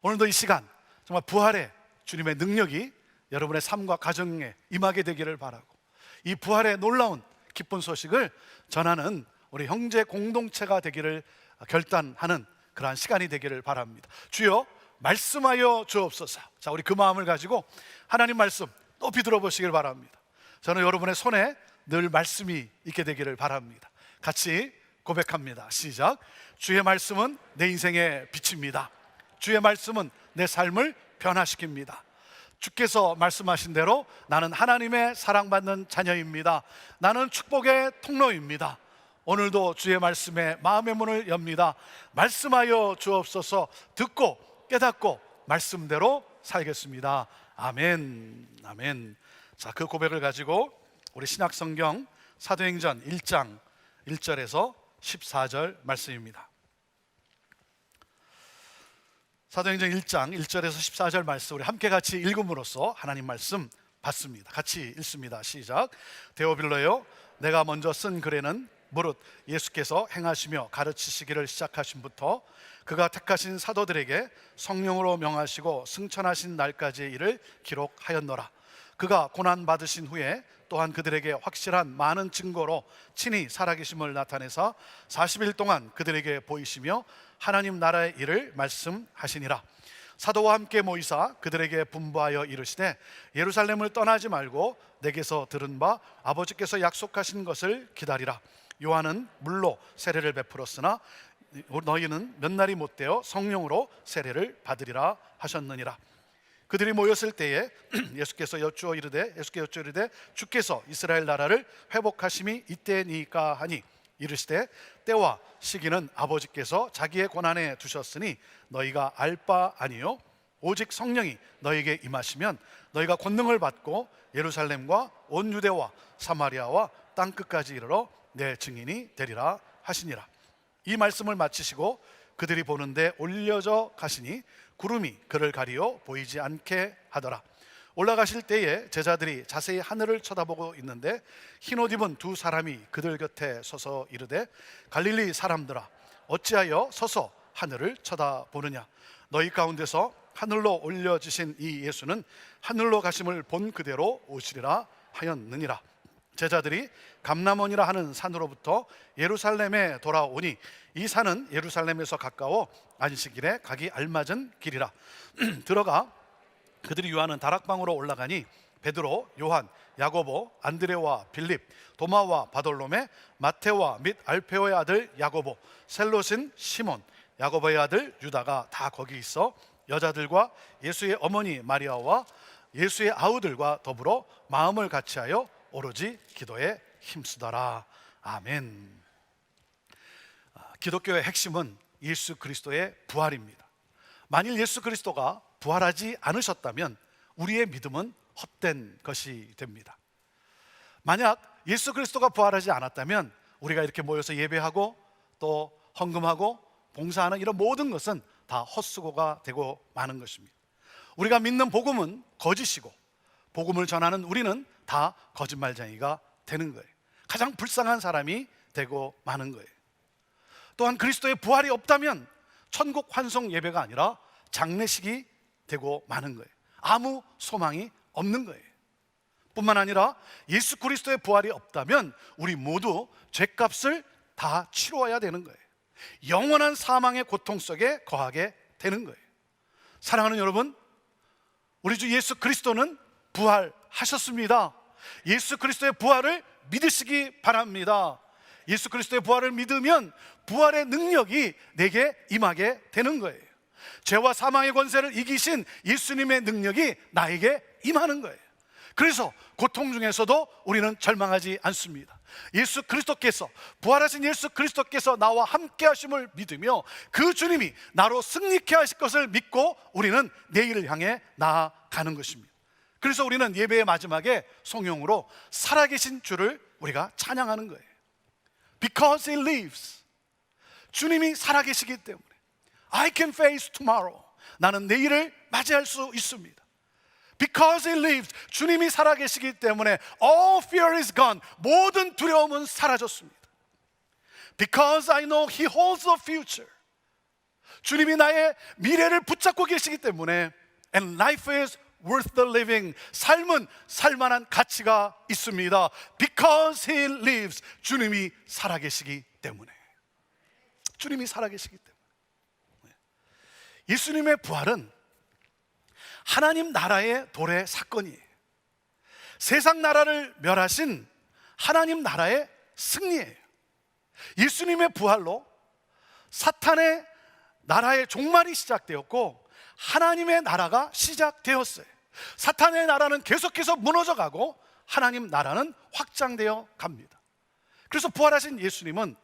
오늘도 이 시간 정말 부활의 주님의 능력이 여러분의 삶과 가정에 임하게 되기를 바라고, 이 부활의 놀라운 기쁜 소식을 전하는 우리 형제 공동체가 되기를 결단하는 그러한 시간이 되기를 바랍니다. 주여 말씀하여 주옵소서. 자, 우리 그 마음을 가지고 하나님 말씀 높이 들어보시길 바랍니다. 저는 여러분의 손에 늘 말씀이 있게 되기를 바랍니다. 같이 고백합니다. 시작. 주의 말씀은 내 인생의 빛입니다. 주의 말씀은 내 삶을 변화시킵니다. 주께서 말씀하신 대로 나는 하나님의 사랑받는 자녀입니다. 나는 축복의 통로입니다. 오늘도 주의 말씀에 마음의 문을 엽니다. 말씀하여 주옵소서. 듣고 깨닫고 말씀대로 살겠습니다. 아멘. 아멘. 자, 그 고백을 가지고 우리 신약성경 사도행전 1장 1절에서 14절 말씀입니다. 사도행전 1장 1절에서 14절 말씀 우리 함께 같이 읽음으로써 하나님 말씀 받습니다. 같이 읽습니다. 시작. 데오빌로요, 내가 먼저 쓴 글에는 무릇 예수께서 행하시며 가르치시기를 시작하신부터 그가 택하신 사도들에게 성령으로 명하시고 승천하신 날까지의 일을 기록하였노라. 그가 고난받으신 후에 또한 그들에게 확실한 많은 증거로 친히 살아계심을 나타내사 40일 동안 그들에게 보이시며 하나님 나라의 일을 말씀하시니라. 사도와 함께 모이사 그들에게 분부하여 이르시되 예루살렘을 떠나지 말고 내게서 들은 바 아버지께서 약속하신 것을 기다리라. 요한은 물로 세례를 베풀었으나 너희는 몇 날이 못되어 성령으로 세례를 받으리라 하셨느니라. 그들이 모였을 때에 예수께서 여쭈어 이르되 주께서 이스라엘 나라를 회복하심이 이때니까 하니 이르시되 때와 시기는 아버지께서 자기의 권한에 두셨으니 너희가 알 바 아니요 오직 성령이 너희에게 임하시면 너희가 권능을 받고 예루살렘과 온 유대와 사마리아와 땅끝까지 이르러 내 증인이 되리라 하시니라. 이 말씀을 마치시고 그들이 보는데 올려져 가시니 구름이 그를 가리어 보이지 않게 하더라. 올라가실 때에 제자들이 자세히 하늘을 쳐다보고 있는데 흰옷 입은 두 사람이 그들 곁에 서서 이르되 갈릴리 사람들아, 어찌하여 서서 하늘을 쳐다보느냐? 너희 가운데서 하늘로 올려지신 이 예수는 하늘로 가심을 본 그대로 오시리라 하였느니라. 제자들이 감람원이라 하는 산으로부터 예루살렘에 돌아오니 이 산은 예루살렘에서 가까워 안식일에 가기 알맞은 길이라. 들어가 그들이 유하는 다락방으로 올라가니 베드로, 요한, 야고보, 안드레와 빌립, 도마와 바돌로메, 마테와 및 알페오의 아들 야고보, 셀롯인 시몬, 야고보의 아들 유다가 다 거기 있어 여자들과 예수의 어머니 마리아와 예수의 아우들과 더불어 마음을 같이하여 오로지 기도에 힘쓰더라. 아멘. 기독교의 핵심은 예수 그리스도의 부활입니다. 만일 예수 그리스도가 부활하지 않으셨다면 우리의 믿음은 헛된 것이 됩니다. 만약 예수 그리스도가 부활하지 않았다면 우리가 이렇게 모여서 예배하고 또 헌금하고 봉사하는 이런 모든 것은 다 헛수고가 되고 마는 것입니다. 우리가 믿는 복음은 거짓이고 복음을 전하는 우리는 다 거짓말쟁이가 되는 거예요. 가장 불쌍한 사람이 되고 마는 거예요. 또한 그리스도의 부활이 없다면 천국 환송 예배가 아니라 장례식이 되고 마는 거예요. 아무 소망이 없는 거예요. 뿐만 아니라 예수 그리스도의 부활이 없다면 우리 모두 죄값을 다 치러야 되는 거예요. 영원한 사망의 고통 속에 거하게 되는 거예요. 사랑하는 여러분, 우리 주 예수 그리스도는 부활하셨습니다. 예수 그리스도의 부활을 믿으시기 바랍니다. 예수 그리스도의 부활을 믿으면 부활의 능력이 내게 임하게 되는 거예요. 죄와 사망의 권세를 이기신 예수님의 능력이 나에게 임하는 거예요. 그래서 고통 중에서도 우리는 절망하지 않습니다. 예수 그리스도께서, 부활하신 예수 그리스도께서 나와 함께 하심을 믿으며 그 주님이 나로 승리케 하실 것을 믿고 우리는 내일을 향해 나아가는 것입니다. 그래서 우리는 예배의 마지막에 성용으로 살아계신 주를 우리가 찬양하는 거예요. Because He lives. 주님이 살아계시기 때문에 I can face tomorrow. 나는 내일을 맞이할 수 있습니다. Because He lives. 주님이 살아계시기 때문에 all fear is gone. 모든 두려움은 사라졌습니다. Because I know He holds the future. 주님이 나의 미래를 붙잡고 계시기 때문에 And life is worth the living. 삶은 살만한 가치가 있습니다. Because He lives. 주님이 살아계시기 때문에. 주님이 살아계시기 때문에. 예수님의 부활은 하나님 나라의 도래 사건이에요. 세상 나라를 멸하신 하나님 나라의 승리예요. 예수님의 부활로 사탄의 나라의 종말이 시작되었고 하나님의 나라가 시작되었어요. 사탄의 나라는 계속해서 무너져가고 하나님 나라는 확장되어 갑니다. 그래서 부활하신 예수님은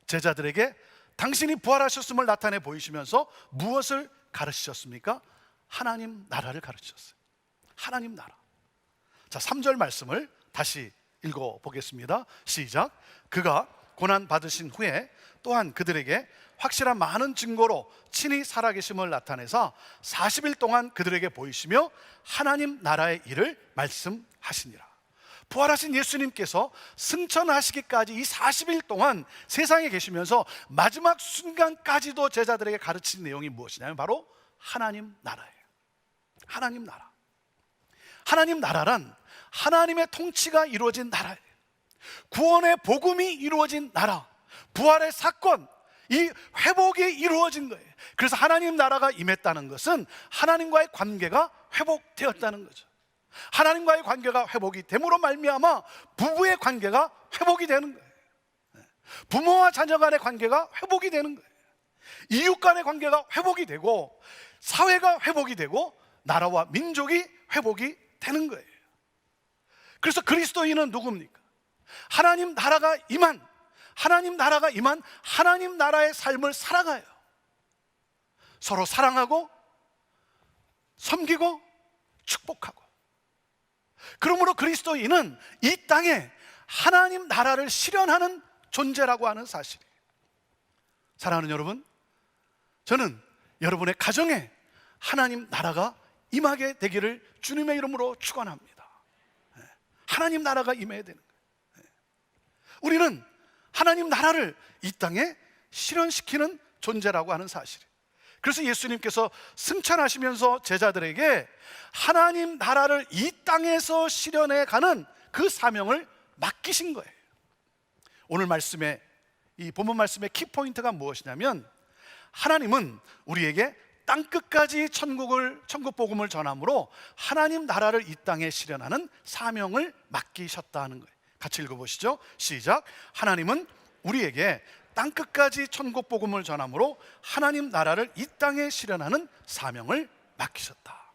제자들에게 당신이 부활하셨음을 나타내 보이시면서 무엇을 가르치셨습니까? 하나님 나라를 가르치셨어요. 하나님 나라. 자, 3절 말씀을 다시 읽어보겠습니다. 시작. 그가 고난 받으신 후에 또한 그들에게 확실한 많은 증거로 친히 살아계심을 나타내사 40일 동안 그들에게 보이시며 하나님 나라의 일을 말씀하시니라. 부활하신 예수님께서 승천하시기까지 이 40일 동안 세상에 계시면서 마지막 순간까지도 제자들에게 가르친 내용이 무엇이냐면 바로 하나님 나라예요. 하나님 나라. 하나님 나라란 하나님의 통치가 이루어진 나라예요. 구원의 복음이 이루어진 나라, 부활의 사건, 이 회복이 이루어진 거예요. 그래서 하나님 나라가 임했다는 것은 하나님과의 관계가 회복되었다는 거죠. 하나님과의 관계가 회복이 됨으로 말미암아 부부의 관계가 회복이 되는 거예요. 부모와 자녀 간의 관계가 회복이 되는 거예요. 이웃 간의 관계가 회복이 되고 사회가 회복이 되고 나라와 민족이 회복이 되는 거예요. 그래서 그리스도인은 누굽니까? 하나님 나라가 임한 하나님 나라의 삶을 살아가요. 서로 사랑하고 섬기고 축복하고. 그러므로 그리스도인은 이 땅에 하나님 나라를 실현하는 존재라고 하는 사실이에요. 사랑하는 여러분, 저는 여러분의 가정에 하나님 나라가 임하게 되기를 주님의 이름으로 축원합니다. 하나님 나라가 임해야 되는 거예요. 우리는 하나님 나라를 이 땅에 실현시키는 존재라고 하는 사실이에요. 그래서 예수님께서 승천하시면서 제자들에게 하나님 나라를 이 땅에서 실현해 가는 그 사명을 맡기신 거예요. 오늘 말씀의 이 본문 말씀의 키포인트가 무엇이냐면 하나님은 우리에게 땅끝까지 천국 복음을 전함으로 하나님 나라를 이 땅에 실현하는 사명을 맡기셨다는 거예요. 같이 읽어보시죠. 시작. 하나님은 우리에게 땅끝까지 천국 복음을 전함으로 하나님 나라를 이 땅에 실현하는 사명을 맡기셨다.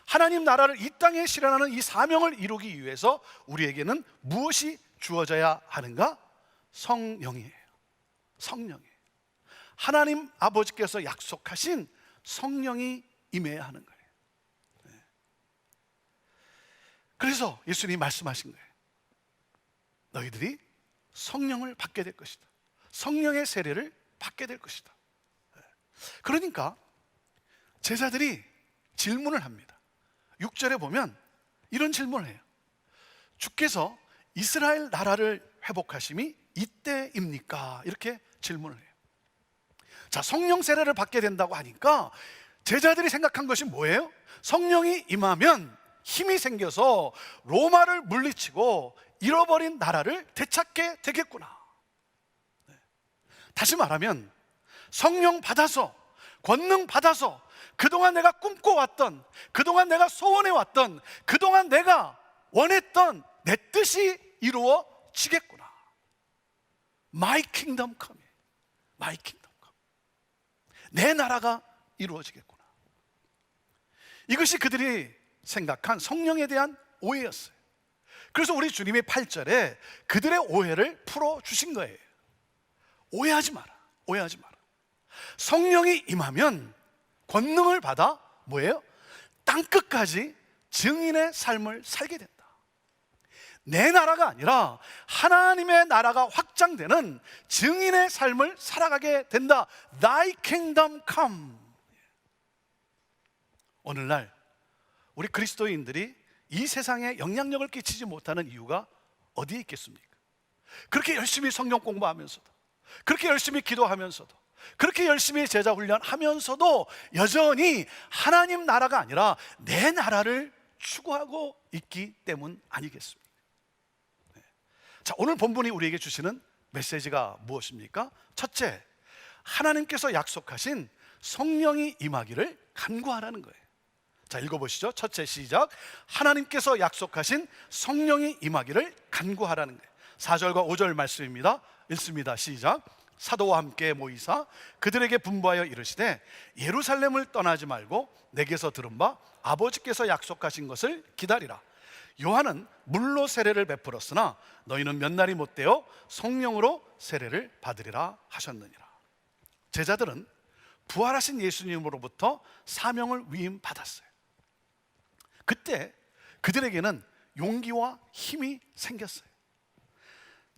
하나님 나라를 이 땅에 실현하는 이 사명을 이루기 위해서 우리에게는 무엇이 주어져야 하는가? 성령이에요. 성령이에요. 하나님 아버지께서 약속하신 성령이 임해야 하는 거예요. 그래서 예수님이 말씀하신 거예요. 너희들이 성령을 받게 될 것이다. 성령의 세례를 받게 될 것이다. 그러니까 제자들이 질문을 합니다. 6절에 보면 이런 질문을 해요. 주께서 이스라엘 나라를 회복하심이 이때입니까? 이렇게 질문을 해요. 자, 성령 세례를 받게 된다고 하니까 제자들이 생각한 것이 뭐예요? 성령이 임하면 힘이 생겨서 로마를 물리치고 잃어버린 나라를 되찾게 되겠구나. 다시 말하면 성령 받아서, 권능 받아서 그동안 내가 꿈꿔왔던, 그동안 내가 소원해왔던, 그동안 내가 원했던 내 뜻이 이루어지겠구나. My kingdom come. My kingdom come. 내 나라가 이루어지겠구나. 이것이 그들이 생각한 성령에 대한 오해였어요. 그래서 우리 주님이 8절에 그들의 오해를 풀어주신 거예요. 오해하지 마라. 오해하지 마라. 성령이 임하면 권능을 받아 뭐예요? 땅끝까지 증인의 삶을 살게 된다. 내 나라가 아니라 하나님의 나라가 확장되는 증인의 삶을 살아가게 된다. Thy kingdom come. 오늘날 우리 그리스도인들이 이 세상에 영향력을 끼치지 못하는 이유가 어디에 있겠습니까? 그렇게 열심히 성경 공부하면서도, 그렇게 열심히 기도하면서도, 그렇게 열심히 제자 훈련하면서도 여전히 하나님 나라가 아니라 내 나라를 추구하고 있기 때문 아니겠습니까? 자, 오늘 본문이 우리에게 주시는 메시지가 무엇입니까? 첫째, 하나님께서 약속하신 성령이 임하기를 간구하라는 거예요. 자, 읽어보시죠. 첫째, 시작. 하나님께서 약속하신 성령이 임하기를 간구하라는 거예요. 4절과 5절 말씀입니다. 읽습니다. 시작. 사도와 함께 모이사 그들에게 분부하여 이르시되 예루살렘을 떠나지 말고 내게서 들은 바 아버지께서 약속하신 것을 기다리라. 요한은 물로 세례를 베풀었으나 너희는 몇 날이 못되어 성령으로 세례를 받으리라 하셨느니라. 제자들은 부활하신 예수님으로부터 사명을 위임받았어요. 그때 그들에게는 용기와 힘이 생겼어요.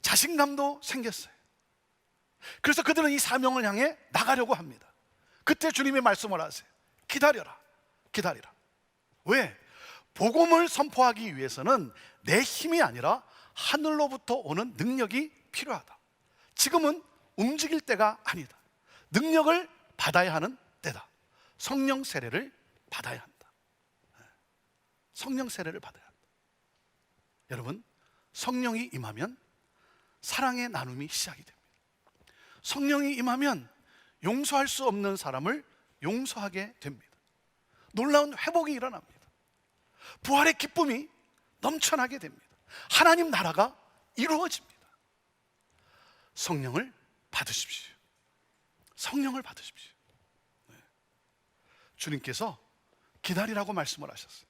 자신감도 생겼어요. 그래서 그들은 이 사명을 향해 나가려고 합니다. 그때 주님이 말씀을 하세요. 기다려라, 기다리라. 왜? 복음을 선포하기 위해서는 내 힘이 아니라 하늘로부터 오는 능력이 필요하다. 지금은 움직일 때가 아니다. 능력을 받아야 하는 때다. 성령 세례를 받아야 한다. 성령 세례를 받아야 한다. 여러분, 성령이 임하면 사랑의 나눔이 시작이 됩니다. 성령이 임하면 용서할 수 없는 사람을 용서하게 됩니다. 놀라운 회복이 일어납니다. 부활의 기쁨이 넘쳐나게 됩니다. 하나님 나라가 이루어집니다. 성령을 받으십시오. 성령을 받으십시오. 주님께서 기다리라고 말씀을 하셨어요.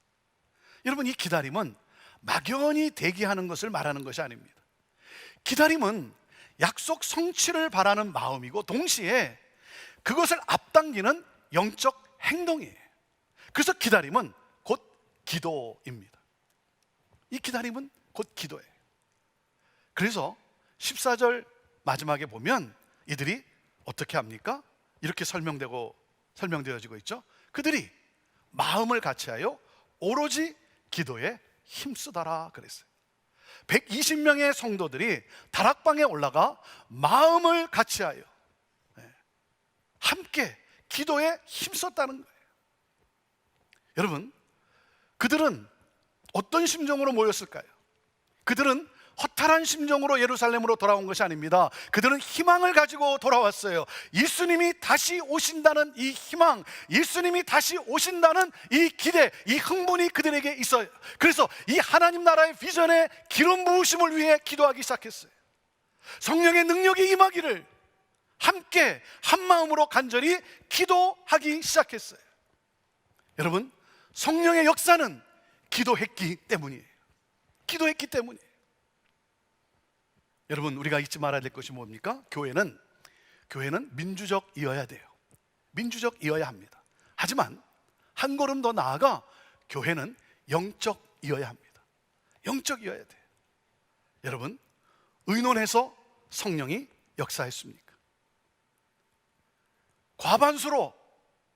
여러분, 이 기다림은 막연히 대기하는 것을 말하는 것이 아닙니다. 기다림은 약속 성취를 바라는 마음이고 동시에 그것을 앞당기는 영적 행동이에요. 그래서 기다림은 곧 기도입니다. 이 기다림은 곧 기도예요. 그래서 14절 마지막에 보면 이들이 어떻게 합니까? 이렇게 설명되어지고 있죠. 그들이 마음을 같이하여 오로지 기도에 힘쓰다라 그랬어요. 120명의 성도들이 다락방에 올라가 마음을 같이하여 함께 기도에 힘썼다는 거예요. 여러분, 그들은 어떤 심정으로 모였을까요? 그들은 허탈한 심정으로 예루살렘으로 돌아온 것이 아닙니다. 그들은 희망을 가지고 돌아왔어요. 예수님이 다시 오신다는 이 희망, 예수님이 다시 오신다는 이 기대, 이 흥분이 그들에게 있어요. 그래서 이 하나님 나라의 비전에 기름 부으심을 위해 기도하기 시작했어요. 성령의 능력이 임하기를 함께 한 마음으로 간절히 기도하기 시작했어요. 여러분, 성령의 역사는 기도했기 때문이에요. 기도했기 때문이에요. 여러분, 우리가 잊지 말아야 될 것이 뭡니까? 교회는 민주적이어야 돼요. 민주적이어야 합니다. 하지만 한 걸음 더 나아가 교회는 영적이어야 합니다. 영적이어야 돼요. 여러분, 의논해서 성령이 역사했습니까? 과반수로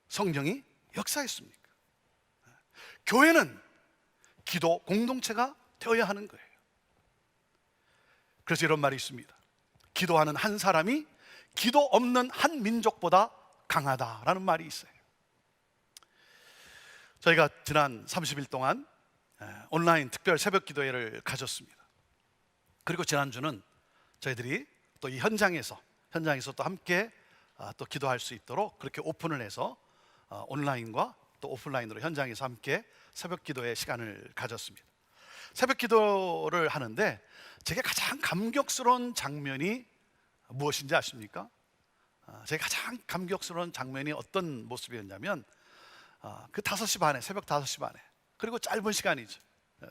성령이 역사했습니까? 교회는 기도 공동체가 되어야 하는 거예요. 그래서 이런 말이 있습니다. 기도하는 한 사람이 기도 없는 한 민족보다 강하다라는 말이 있어요. 저희가 지난 30일 동안 온라인 특별 새벽 기도회를 가졌습니다. 그리고 지난주는 저희들이 또 이 현장에서 또 함께 또 기도할 수 있도록 그렇게 오픈을 해서 온라인과 또 오프라인으로 현장에서 함께 새벽 기도의 시간을 가졌습니다. 새벽 기도를 하는데 제게 가장 감격스러운 장면이 무엇인지 아십니까? 제게 가장 감격스러운 장면이 어떤 모습이었냐면 그 5시 반에, 새벽 5시 반에, 그리고 짧은 시간이죠.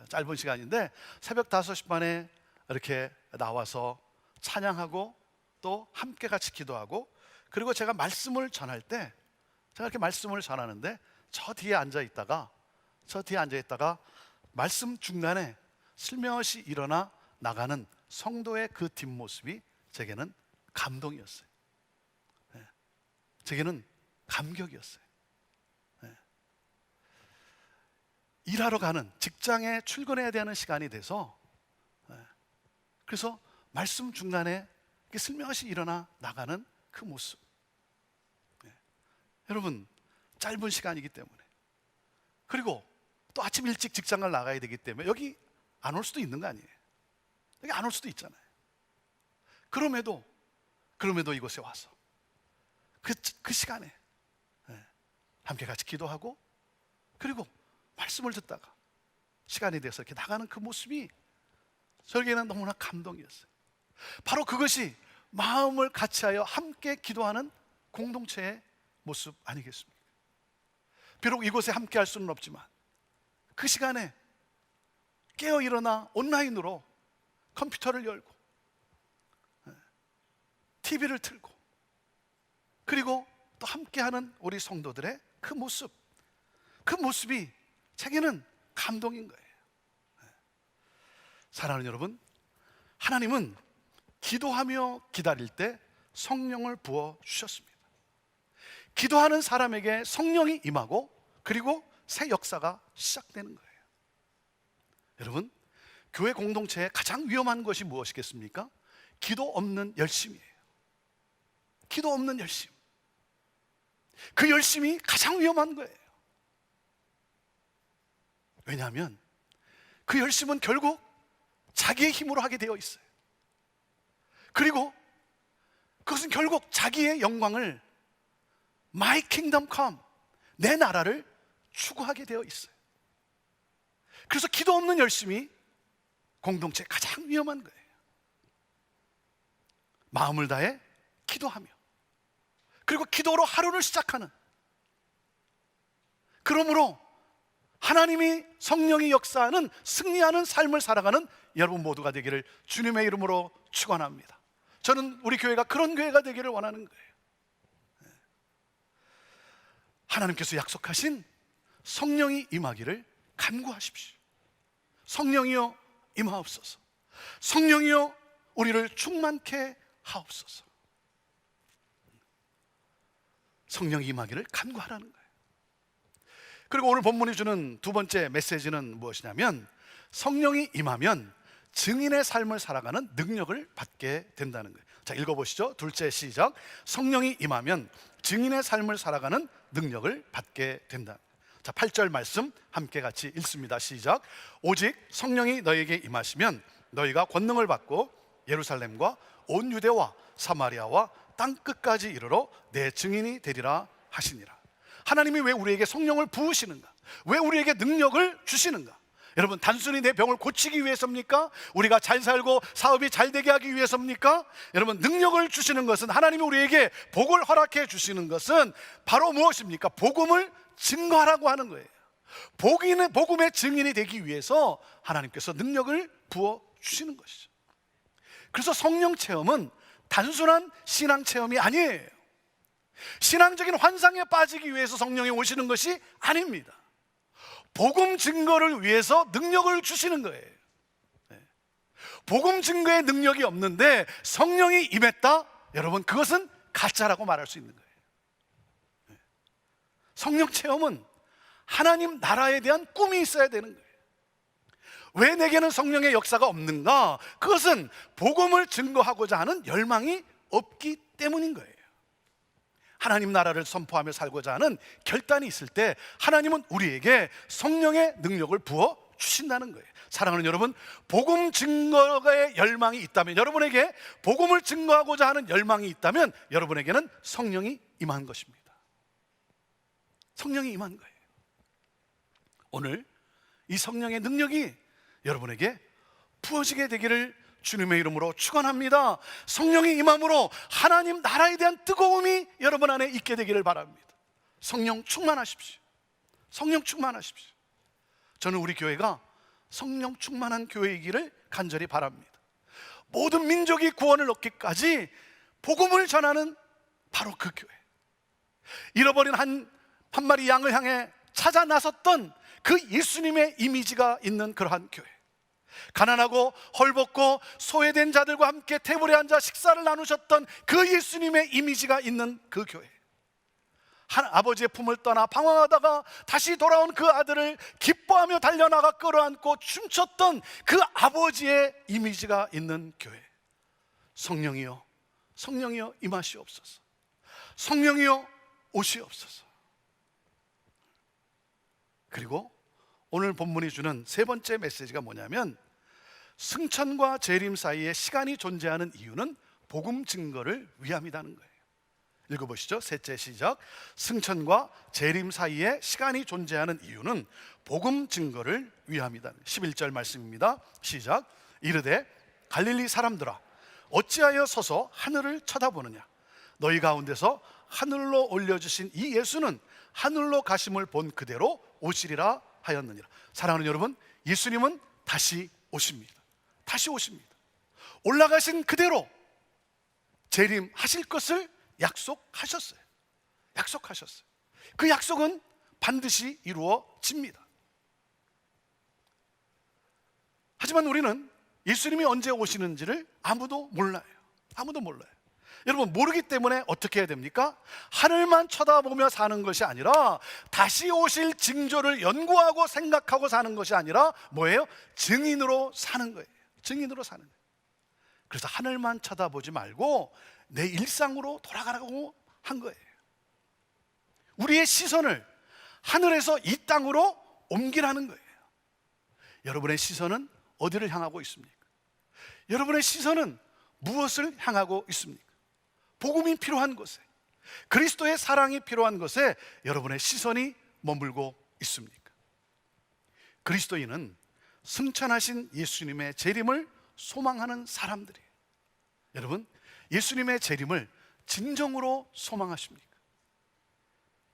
짧은 시간인데 새벽 5시 반에 이렇게 나와서 찬양하고 또 함께 같이 기도하고, 그리고 제가 말씀을 전할 때, 제가 이렇게 말씀을 전하는데 저 뒤에 앉아 있다가 말씀 중간에 슬며시 일어나 나가는 성도의 그 뒷모습이 제게는 감동이었어요. 제게는 감격이었어요. 일하러 가는, 직장에 출근해야 되는 시간이 돼서 그래서 말씀 중간에 슬며시 일어나 나가는 그 모습, 여러분, 짧은 시간이기 때문에, 그리고 또 아침 일찍 직장을 나가야 되기 때문에 여기 안 올 수도 있는 거 아니에요? 여기 안 올 수도 있잖아요. 그럼에도 이곳에 와서 그 시간에 함께 같이 기도하고, 그리고 말씀을 듣다가 시간이 돼서 이렇게 나가는 그 모습이 저에게는 너무나 감동이었어요. 바로 그것이 마음을 같이하여 함께 기도하는 공동체의 모습 아니겠습니까? 비록 이곳에 함께 할 수는 없지만 그 시간에 깨어 일어나 온라인으로 컴퓨터를 열고 TV를 틀고, 그리고 또 함께하는 우리 성도들의 그 모습이 제게는 감동인 거예요. 사랑하는 여러분, 하나님은 기도하며 기다릴 때 성령을 부어 주셨습니다. 기도하는 사람에게 성령이 임하고, 그리고 새 역사가 시작되는 거예요. 여러분, 교회 공동체의 가장 위험한 것이 무엇이겠습니까? 기도 없는 열심이에요. 기도 없는 열심. 그 열심이 가장 위험한 거예요. 왜냐하면 그 열심은 결국 자기의 힘으로 하게 되어 있어요. 그리고 그것은 결국 자기의 영광을, My kingdom come, 내 나라를 추구하게 되어 있어요. 그래서 기도 없는 열심이 공동체의 가장 위험한 거예요. 마음을 다해 기도하며, 그리고 기도로 하루를 시작하는, 그러므로 하나님이, 성령이 역사하는 승리하는 삶을 살아가는 여러분 모두가 되기를 주님의 이름으로 축원합니다. 저는 우리 교회가 그런 교회가 되기를 원하는 거예요. 하나님께서 약속하신 성령이 임하기를 간구하십시오. 성령이여 임하옵소서. 성령이여 우리를 충만케 하옵소서. 성령이 임하기를 간구하라는 거예요. 그리고 오늘 본문이 주는 두 번째 메시지는 무엇이냐면, 성령이 임하면 증인의 삶을 살아가는 능력을 받게 된다는 거예요. 자, 읽어보시죠. 둘째, 시작. 성령이 임하면 증인의 삶을 살아가는 능력을 받게 된다. 자, 8절 말씀 함께 같이 읽습니다. 시작. 오직 성령이 너에게 임하시면 너희가 권능을 받고 예루살렘과 온 유대와 사마리아와 땅끝까지 이르러 내 증인이 되리라 하시니라. 하나님이 왜 우리에게 성령을 부으시는가? 왜 우리에게 능력을 주시는가? 여러분, 단순히 내 병을 고치기 위해서입니까? 우리가 잘 살고 사업이 잘 되게 하기 위해서입니까? 여러분, 능력을 주시는 것은, 하나님이 우리에게 복을 허락해 주시는 것은 바로 무엇입니까? 복음을 증거하라고 하는 거예요. 복음의 증인이 되기 위해서 하나님께서 능력을 부어 주시는 것이죠. 그래서 성령 체험은 단순한 신앙 체험이 아니에요. 신앙적인 환상에 빠지기 위해서 성령이 오시는 것이 아닙니다. 복음 증거를 위해서 능력을 주시는 거예요. 복음 증거의 능력이 없는데 성령이 임했다? 여러분, 그것은 가짜라고 말할 수 있는 거예요. 성령 체험은 하나님 나라에 대한 꿈이 있어야 되는 거예요. 왜 내게는 성령의 역사가 없는가? 그것은 복음을 증거하고자 하는 열망이 없기 때문인 거예요. 하나님 나라를 선포하며 살고자 하는 결단이 있을 때 하나님은 우리에게 성령의 능력을 부어 주신다는 거예요. 사랑하는 여러분, 복음 증거의 열망이 있다면, 여러분에게 복음을 증거하고자 하는 열망이 있다면 여러분에게는 성령이 임한 것입니다. 성령이 임한 거예요. 오늘 이 성령의 능력이 여러분에게 부어지게 되기를 주님의 이름으로 축원합니다. 성령이 임함으로 하나님 나라에 대한 뜨거움이 여러분 안에 있게 되기를 바랍니다. 성령 충만하십시오. 성령 충만하십시오. 저는 우리 교회가 성령 충만한 교회이기를 간절히 바랍니다. 모든 민족이 구원을 얻기까지 복음을 전하는 바로 그 교회, 잃어버린 한 마리 양을 향해 찾아 나섰던 그 예수님의 이미지가 있는 그러한 교회, 가난하고 헐벗고 소외된 자들과 함께 테이블에 앉아 식사를 나누셨던 그 예수님의 이미지가 있는 그 교회, 한 아버지의 품을 떠나 방황하다가 다시 돌아온 그 아들을 기뻐하며 달려나가 끌어안고 춤췄던 그 아버지의 이미지가 있는 교회. 성령이여, 성령이여 임하시옵소서. 성령이여 오시옵소서. 그리고 오늘 본문이 주는 세 번째 메시지가 뭐냐면, 승천과 재림 사이에 시간이 존재하는 이유는 복음 증거를 위함이라는 거예요. 읽어보시죠. 셋째 시작. 승천과 재림 사이에 시간이 존재하는 이유는 복음 증거를 위함이다. 11절 말씀입니다. 시작. 이르되 갈릴리 사람들아, 어찌하여 서서 하늘을 쳐다보느냐? 너희 가운데서 하늘로 올려주신 이 예수는 하늘로 가심을 본 그대로 오시리라 하였느니라. 사랑하는 여러분, 예수님은 다시 오십니다. 다시 오십니다. 올라가신 그대로 재림하실 것을 약속하셨어요. 약속하셨어요. 그 약속은 반드시 이루어집니다. 하지만 우리는 예수님이 언제 오시는지를 아무도 몰라요. 아무도 몰라요. 여러분, 모르기 때문에 어떻게 해야 됩니까? 하늘만 쳐다보며 사는 것이 아니라, 다시 오실 징조를 연구하고 생각하고 사는 것이 아니라 뭐예요? 증인으로 사는 거예요. 증인으로 사는 거예요. 그래서 하늘만 쳐다보지 말고 내 일상으로 돌아가라고 한 거예요. 우리의 시선을 하늘에서 이 땅으로 옮기라는 거예요. 여러분의 시선은 어디를 향하고 있습니까? 여러분의 시선은 무엇을 향하고 있습니까? 복음이 필요한 곳에, 그리스도의 사랑이 필요한 곳에 여러분의 시선이 머물고 있습니까? 그리스도인은 승천하신 예수님의 재림을 소망하는 사람들이에요. 여러분, 예수님의 재림을 진정으로 소망하십니까?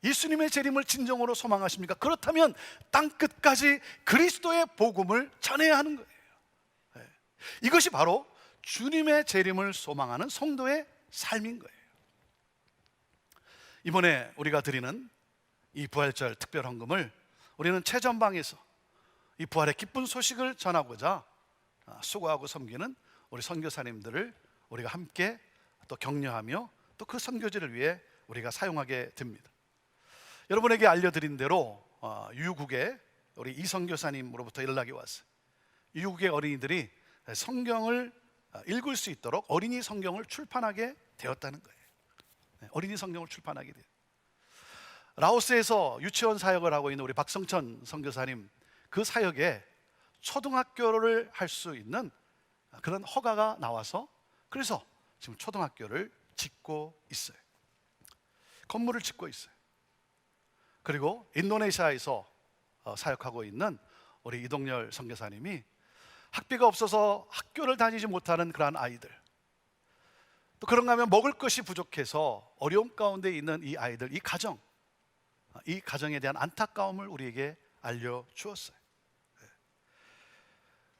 예수님의 재림을 진정으로 소망하십니까? 그렇다면 땅끝까지 그리스도의 복음을 전해야 하는 거예요. 이것이 바로 주님의 재림을 소망하는 성도의 삶인 거예요. 이번에 우리가 드리는 이 부활절 특별 헌금을 우리는 최전방에서 이 부활의 기쁜 소식을 전하고자 수고하고 섬기는 우리 선교사님들을 우리가 함께 또 격려하며 또 그 선교지를 위해 우리가 사용하게 됩니다. 여러분에게 알려드린 대로 유국의 우리 이 선교사님으로부터 연락이 왔어요. 유국의 어린이들이 성경을 읽을 수 있도록 어린이 성경을 출판하게 되었다는 거예요. 어린이 성경을 출판하게 돼요. 라오스에서 유치원 사역을 하고 있는 우리 박성천 선교사님, 그 사역에 초등학교를 할 수 있는 그런 허가가 나와서, 그래서 지금 초등학교를 짓고 있어요. 건물을 짓고 있어요. 그리고 인도네시아에서 사역하고 있는 우리 이동열 선교사님이 학비가 없어서 학교를 다니지 못하는 그러한 아이들, 또 그런가 하면 먹을 것이 부족해서 어려움 가운데 있는 이 아이들, 이 가정에 대한 안타까움을 우리에게 알려주었어요.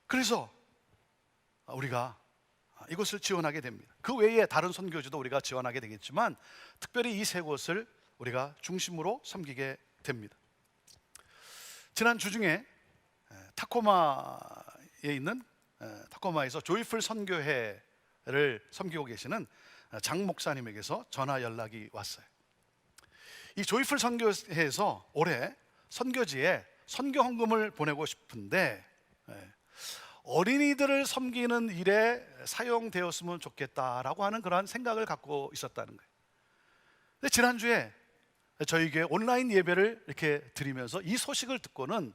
그래서 우리가 이곳을 지원하게 됩니다. 그 외에 다른 선교지도 우리가 지원하게 되겠지만, 특별히 이 세 곳을 우리가 중심으로 섬기게 됩니다. 지난 주중에 타코마에서 조이풀 선교회를 섬기고 계시는 장 목사님에게서 전화 연락이 왔어요. 이 조이풀 선교회에서 올해 선교지에 선교 헌금을 보내고 싶은데 어린이들을 섬기는 일에 사용되었으면 좋겠다라고 하는 그러한 생각을 갖고 있었다는 거예요. 근데 지난주에 저희 교회 온라인 예배를 이렇게 드리면서 이 소식을 듣고는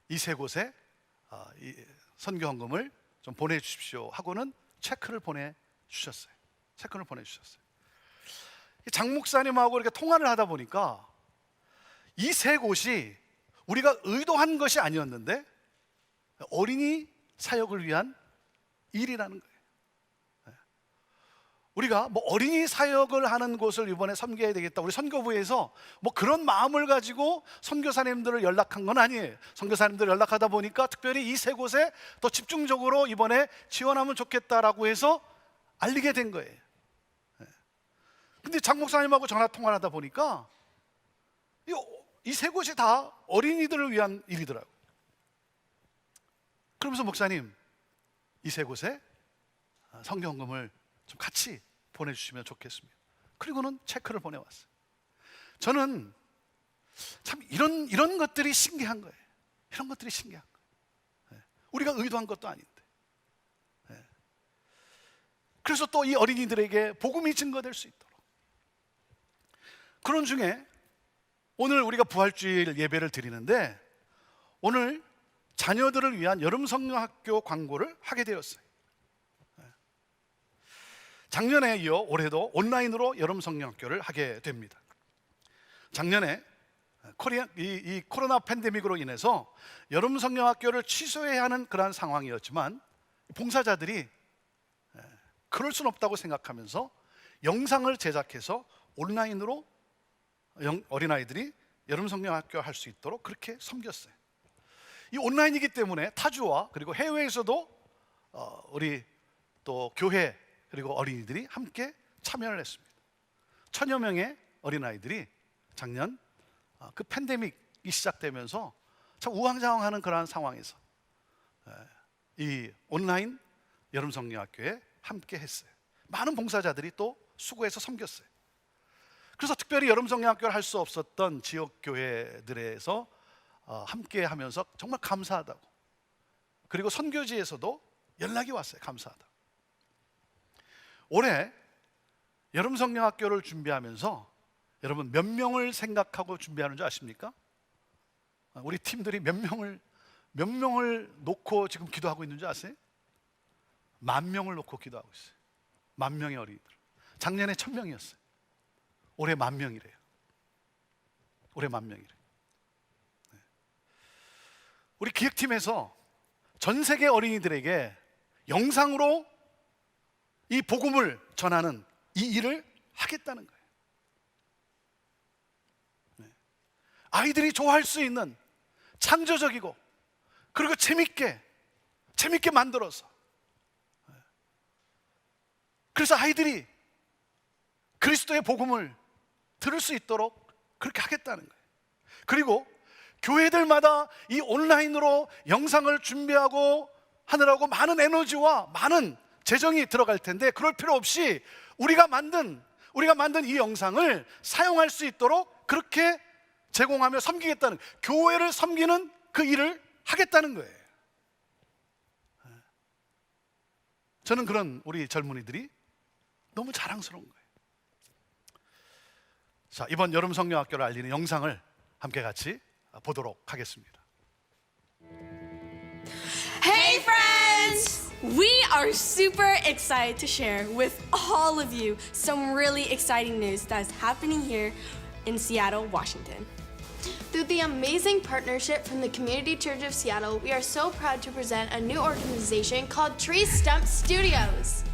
이 세 곳에 이 선교 헌금을 좀 보내주십시오 하고는 체크를 보내주셨어요. 장 목사님하고 이렇게 통화를 하다 보니까 이 세 곳이 우리가 의도한 것이 아니었는데 어린이 사역을 위한 일이라는 거예요. 우리가 뭐 어린이 사역을 하는 곳을 이번에 섬겨야 되겠다, 우리 선교부에서 뭐 그런 마음을 가지고 선교사님들을 연락한 건 아니에요. 선교사님들 연락하다 보니까 특별히 이 세 곳에 더 집중적으로 이번에 지원하면 좋겠다라고 해서 알리게 된 거예요. 근데 장 목사님하고 전화 통화를 하다 보니까 이 세 곳이 다 어린이들을 위한 일이더라고요. 그러면서 목사님, 이 세 곳에 성경헌금을 좀 같이 보내주시면 좋겠습니다. 그리고는 체크를 보내왔어요. 저는 참 이런 것들이 신기한 거예요. 이런 것들이 신기한 거예요. 우리가 의도한 것도 아닌데. 그래서 또 이 어린이들에게 복음이 증거될 수 있도록 그런 중에 오늘 우리가 부활주일 예배를 드리는데 오늘 자녀들을 위한 여름 성경학교 광고를 하게 되었어요. 작년에 이어 올해도 온라인으로 여름 성경학교를 하게 됩니다. 작년에 이 코로나 팬데믹으로 인해서 여름 성경학교를 취소해야 하는 그러한 상황이었지만 봉사자들이 그럴 순 없다고 생각하면서 영상을 제작해서 온라인으로 어린아이들이 여름 성경학교 할 수 있도록 그렇게 섬겼어요. 이 온라인이기 때문에 타주와 그리고 해외에서도 우리 또 교회 그리고 어린이들이 함께 참여를 했습니다. 1000여 명의 어린아이들이 작년 그 팬데믹이 시작되면서 참 우왕좌왕하는 그러한 상황에서 이 온라인 여름 성경학교에 함께 했어요. 많은 봉사자들이 또 수고해서 섬겼어요. 그래서 특별히 여름 성경학교를 할 수 없었던 지역 교회들에서 함께 하면서 정말 감사하다고, 그리고 선교지에서도 연락이 왔어요. 감사하다고. 올해 여름 성경학교를 준비하면서 여러분 몇 명을 생각하고 준비하는 줄 아십니까? 우리 팀들이 몇 명을 놓고 지금 기도하고 있는 줄 아세요? 10,000명을 놓고 기도하고 있어요. 10,000명의 어린이들. 작년에 1,000명이었어요. 올해 10,000명이래요. 올해 10,000명이래요. 우리 기획팀에서 전 세계 어린이들에게 영상으로 이 복음을 전하는 이 일을 하겠다는 거예요. 아이들이 좋아할 수 있는 창조적이고 그리고 재밌게 만들어서, 그래서 아이들이 그리스도의 복음을 들을 수 있도록 그렇게 하겠다는 거예요. 그리고 교회들마다 이 온라인으로 영상을 준비하고 하느라고 많은 에너지와 많은 재정이 들어갈 텐데 그럴 필요 없이 우리가 만든 이 영상을 사용할 수 있도록 그렇게 제공하며 섬기겠다는, 교회를 섬기는 그 일을 하겠다는 거예요. 저는 그런 우리 젊은이들이 너무 자랑스러운 거예요. 자, 이번 여름 성경학교를 알리는 영상을 함께 같이 보도록 하겠습니다. Hey friends! We are super excited to share with all of you some really exciting news that is happening here in Seattle, Washington. Through the amazing partnership from the Community Church of Seattle, we are so proud to present a new organization called Tree Stump Studios.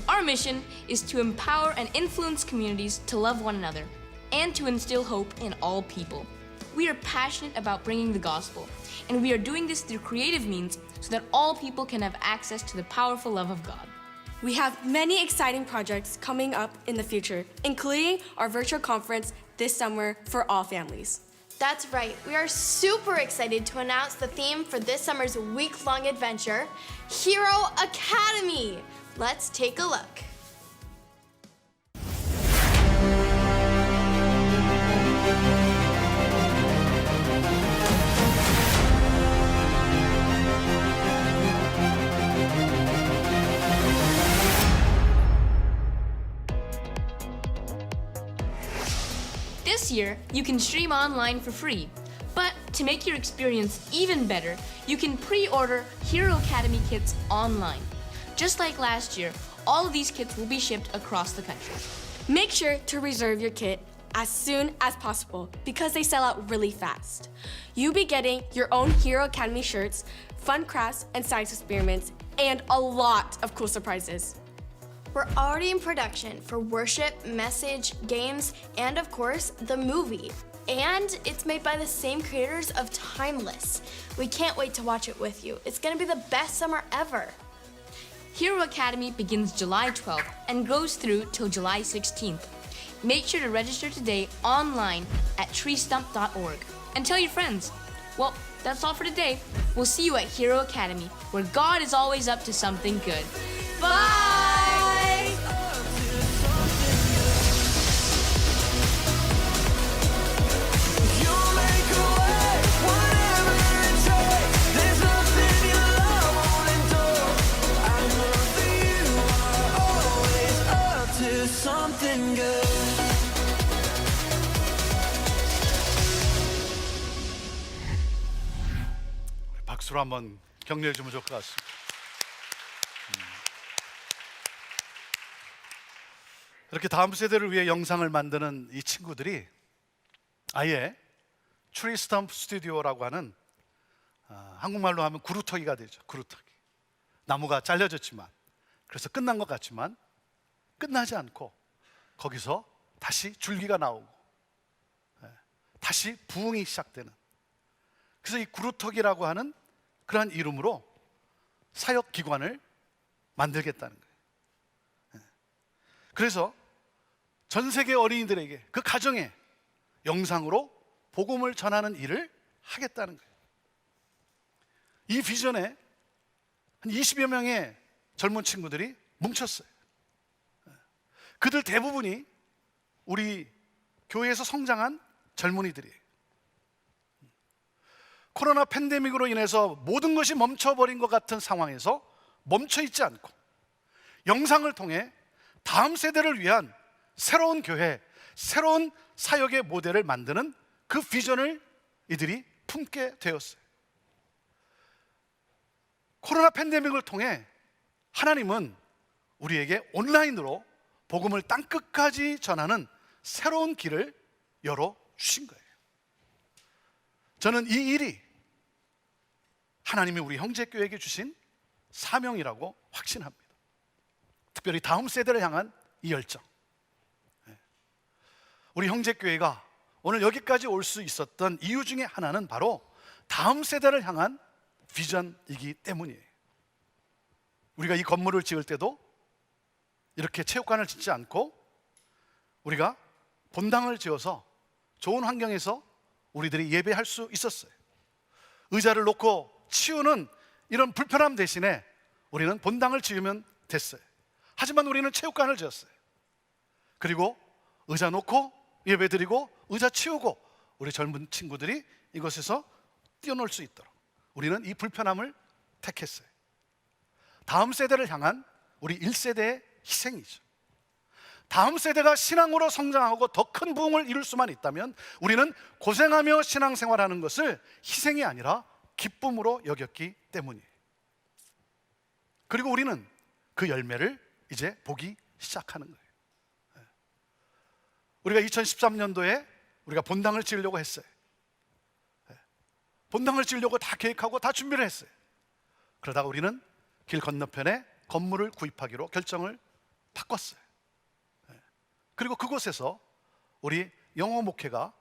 Our mission is to empower and influence communities to love one another and to instill hope in all people. We are passionate about bringing the gospel, and we are doing this through creative means so that all people can have access to the powerful love of God. We have many exciting projects coming up in the future, including our virtual conference this summer for all families. That's right, we are super excited to announce the theme for this summer's week-long adventure, Hero Academy. Let's take a look. This year, you can stream online for free. But to make your experience even better, you can pre-order Hero Academy kits online. Just like last year, all of these kits will be shipped across the country. Make sure to reserve your kit as soon as possible because they sell out really fast. You'll be getting your own Hero Academy shirts, fun crafts and science experiments, and a lot of cool surprises. We're already in production for worship, message, games, and of course, the movie. And it's made by the same creators of Timeless. We can't wait to watch it with you. It's gonna be the best summer ever. Hero Academy begins July 12th and goes through till July 16th. Make sure to register today online at treestump.org and tell your friends. Well, that's all for today. We'll see you at Hero Academy, where God is always up to something good. Bye! Something good. 박수로 한번 격려해 주면 좋을 것 같습니다. 이렇게 다음 세대를 위해 영상을 만드는 이 친구들이 아예 트리 스탬프 스튜디오라고 하는 한국말로 하면 구루터기가 되죠. 구루터기. 나무가 잘려졌지만, 그래서 끝난 것 같지만 끝나지 않고 거기서 다시 줄기가 나오고 다시 부흥이 시작되는, 그래서 이 구루터기라고 하는 그러한 이름으로 사역기관을 만들겠다는 거예요. 그래서 전 세계 어린이들에게 그 가정에 영상으로 복음을 전하는 일을 하겠다는 거예요. 이 비전에 한 20여 명의 젊은 친구들이 뭉쳤어요. 그들 대부분이 우리 교회에서 성장한 젊은이들이에요. 코로나 팬데믹으로 인해서 모든 것이 멈춰버린 것 같은 상황에서 멈춰있지 않고 영상을 통해 다음 세대를 위한 새로운 교회, 새로운 사역의 모델을 만드는 그 비전을 이들이 품게 되었어요. 코로나 팬데믹을 통해 하나님은 우리에게 온라인으로 복음을 땅끝까지 전하는 새로운 길을 열어주신 거예요. 저는 이 일이 하나님이 우리 형제교회에게 주신 사명이라고 확신합니다. 특별히 다음 세대를 향한 이 열정. 우리 형제교회가 오늘 여기까지 올 수 있었던 이유 중에 하나는 바로 다음 세대를 향한 비전이기 때문이에요. 우리가 이 건물을 지을 때도 이렇게 체육관을 짓지 않고 우리가 본당을 지어서 좋은 환경에서 우리들이 예배할 수 있었어요. 의자를 놓고 치우는 이런 불편함 대신에 우리는 본당을 지으면 됐어요. 하지만 우리는 체육관을 지었어요. 그리고 의자 놓고 예배 드리고 의자 치우고 우리 젊은 친구들이 이곳에서 뛰어놀 수 있도록 우리는 이 불편함을 택했어요. 다음 세대를 향한 우리 1세대의 희생이죠. 다음 세대가 신앙으로 성장하고 더 큰 부흥을 이룰 수만 있다면 우리는 고생하며 신앙생활하는 것을 희생이 아니라 기쁨으로 여겼기 때문이에요. 그리고 우리는 그 열매를 이제 보기 시작하는 거예요. 우리가 2013년도에 우리가 본당을 지으려고 했어요. 본당을 지으려고 다 계획하고 다 준비를 했어요. 그러다가 우리는 길 건너편에 건물을 구입하기로 결정을 바꿨어요. 그리고 그곳에서 우리 영어 목회가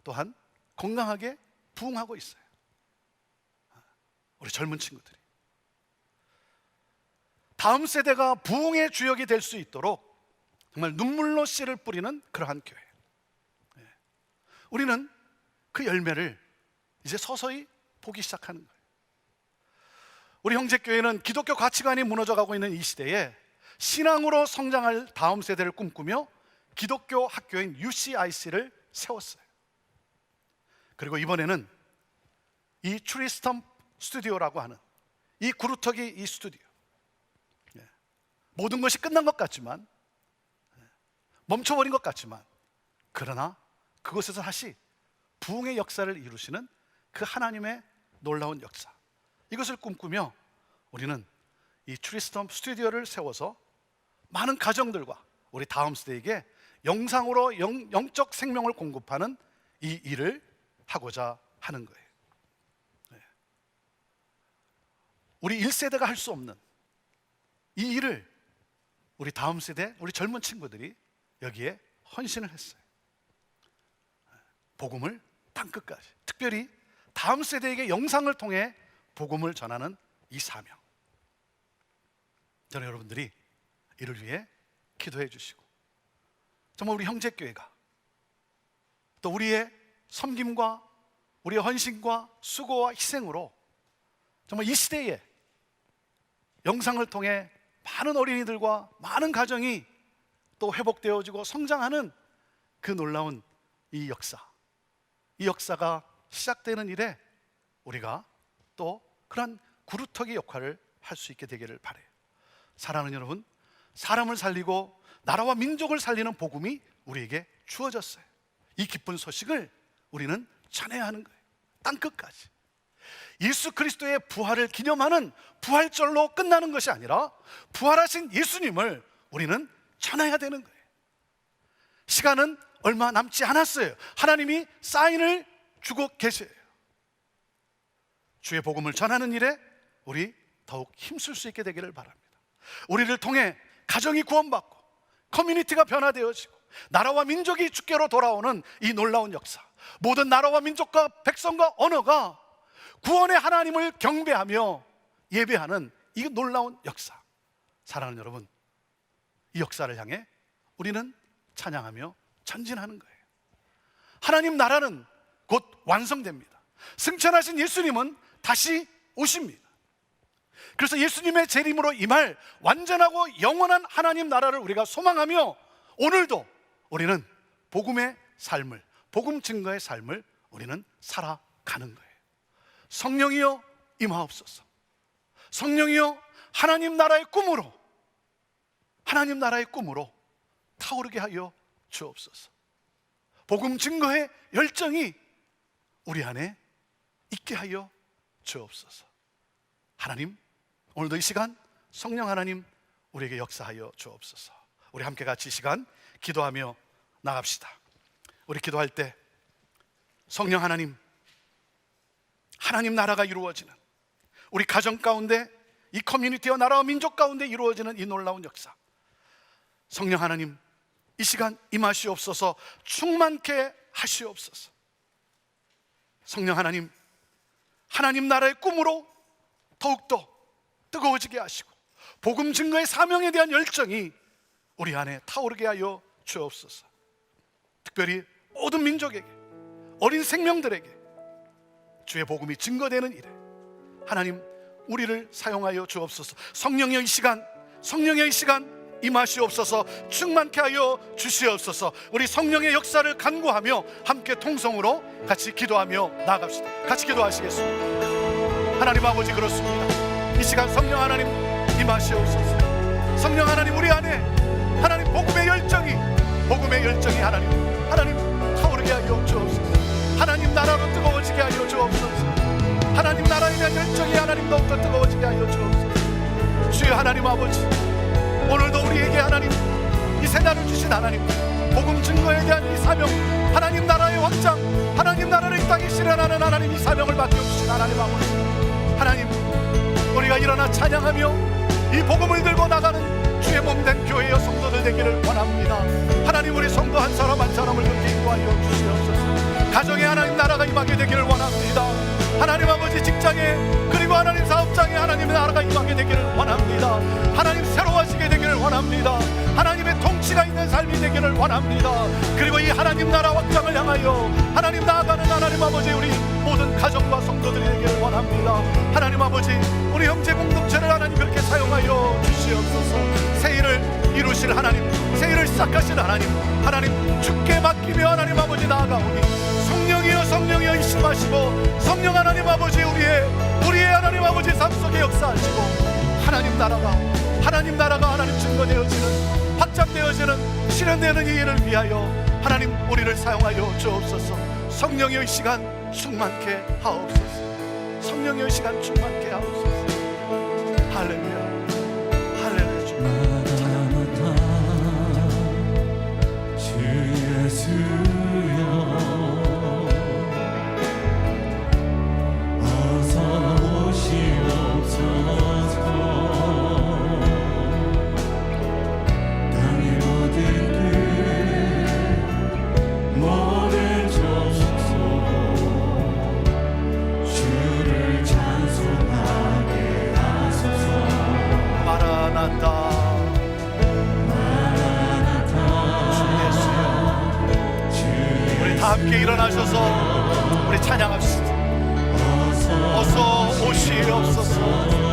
또한 건강하게 부흥하고 있어요. 우리 젊은 친구들이 다음 세대가 부흥의 주역이 될 수 있도록 정말 눈물로 씨를 뿌리는 그러한 교회. 우리는 그 열매를 이제 서서히 보기 시작하는 거예요. 우리 형제교회는 기독교 가치관이 무너져가고 있는 이 시대에 신앙으로 성장할 다음 세대를 꿈꾸며 기독교 학교인 UCIC를 세웠어요. 그리고 이번에는 이 트리 스탬프 스튜디오라고 하는 이 구루터기 이 스튜디오, 모든 것이 끝난 것 같지만, 멈춰버린 것 같지만, 그러나 그곳에서 다시 부흥의 역사를 이루시는 그 하나님의 놀라운 역사, 이것을 꿈꾸며 우리는 이 트리 스탬프 스튜디오를 세워서 많은 가정들과 우리 다음 세대에게 영상으로 영적 생명을 공급하는 이 일을 하고자 하는 거예요. 우리 1세대가 할 수 없는 이 일을 우리 다음 세대, 우리 젊은 친구들이 여기에 헌신을 했어요. 복음을 땅끝까지, 특별히 다음 세대에게 영상을 통해 복음을 전하는 이 사명, 저는 여러분들이 이를 위해 기도해 주시고 정말 우리 형제교회가 또 우리의 섬김과 우리의 헌신과 수고와 희생으로 정말 이 시대에 영상을 통해 많은 어린이들과 많은 가정이 또 회복되어지고 성장하는 그 놀라운 이 역사가 시작되는 일에 우리가 또 그런 구루터기 역할을 할 수 있게 되기를 바라요. 사랑하는 여러분, 사람을 살리고 나라와 민족을 살리는 복음이 우리에게 주어졌어요. 이 기쁜 소식을 우리는 전해야 하는 거예요. 땅끝까지. 예수 그리스도의 부활을 기념하는 부활절로 끝나는 것이 아니라 부활하신 예수님을 우리는 전해야 되는 거예요. 시간은 얼마 남지 않았어요. 하나님이 사인을 주고 계세요. 주의 복음을 전하는 일에 우리 더욱 힘쓸 수 있게 되기를 바랍니다. 우리를 통해 가정이 구원받고 커뮤니티가 변화되어지고 나라와 민족이 주께로 돌아오는 이 놀라운 역사, 모든 나라와 민족과 백성과 언어가 구원의 하나님을 경배하며 예배하는 이 놀라운 역사, 사랑하는 여러분, 이 역사를 향해 우리는 찬양하며 전진하는 거예요. 하나님 나라는 곧 완성됩니다. 승천하신 예수님은 다시 오십니다. 그래서 예수님의 재림으로 임할 완전하고 영원한 하나님 나라를 우리가 소망하며 오늘도 우리는 복음의 삶을, 복음 증거의 삶을 우리는 살아가는 거예요. 성령이여 임하옵소서. 성령이여 하나님 나라의 꿈으로, 하나님 나라의 꿈으로 타오르게 하여 주옵소서. 복음 증거의 열정이 우리 안에 있게 하여 주옵소서. 하나님, 오늘도 이 시간 성령 하나님 우리에게 역사하여 주옵소서. 우리 함께 같이 이 시간 기도하며 나갑시다. 우리 기도할 때 성령 하나님, 하나님 나라가 이루어지는 우리 가정 가운데, 이 커뮤니티와 나라와 민족 가운데 이루어지는 이 놀라운 역사, 성령 하나님 이 시간 임하시옵소서. 충만케 하시옵소서. 성령 하나님, 하나님 나라의 꿈으로 더욱더 뜨거워지게 하시고 복음 증거의 사명에 대한 열정이 우리 안에 타오르게 하여 주옵소서. 특별히 모든 민족에게, 어린 생명들에게 주의 복음이 증거되는 일에 하나님 우리를 사용하여 주옵소서. 성령의 이 시간, 성령의 이 시간 임하시옵소서. 충만케 하여 주시옵소서. 우리 성령의 역사를 간구하며 함께 통성으로 같이 기도하며 나아갑시다. 같이 기도하시겠습니다. 하나님 아버지, 그렇습니다. 이 시간 성령 하나님 임하시옵소서. 성령 하나님 우리 안에 하나님 복음의 열정이 하나님 타오르게 하여 주옵소서. 하나님 나라로 뜨거워지게 하여 주옵소서. 하나님 나라에 대한 열정이 하나님 더욱더 뜨거워지게 하여 주옵소서. 주여 하나님 아버지, 오늘도 우리에게 하나님 이 새날을 주신 하나님, 복음 증거에 대한 이 사명, 하나님 나라의 확장, 하나님 나라를 이 땅에 실현하는 하나님 이 사명을 맡겨주신 하나님 아버지, 하나님 우리가 일어나 찬양하며 이 복음을 들고 나가는 주의 몸된 교회의 성도들 되기를 원합니다. 하나님 우리 성도 한 사람 한 사람을 그렇게 인도하여 주시옵소서. 가정에 하나님 나라가 임하게 되기를 원합니다. 하나님 아버지 직장에, 그리고 하나님 사업장에 하나님의 나라가 임하게 되기를 원합니다. 하나님 새로워지게 되기를 원합니다. 하나님의 통치가 있는 삶이 되기를 원합니다. 그리고 이 하나님 나라 확장을 향하여 하나님 나아가는 하나님 아버지 우리 모든 가정과 성도들이 되기를 원합니다. 하나님 아버지 우리 형제 공동체를 하나님 그렇게 사용하여 주시옵소서. 새 일을 이루실 하나님, 새 일을 시작하실 하나님, 하나님 주께 맡기며 하나님 아버지 나아가오니 성령이여 성령이여 이심하시고 성령 하나님 아버지 우리의 하나님 아버지 삶 속에 역사하시고 하나님 나라가 하나님 증거되어지는, 확장되어지는, 실현되는 이 일을 위하여 하나님 우리를 사용하여 주옵소서. 성령이여 이 시간 충만케 하옵소서. 성령이여 이 시간 충만케 하옵소서. 할렐루야, 할렐루야. 주 예수여 어서 오시옵소서. 땅의 모든 끝 모든 족속 주를 찬송하게 하소서. 마라나타, 우리 다 함께 일어나셔서 우리 찬양합시다. 어서 오시옵소서.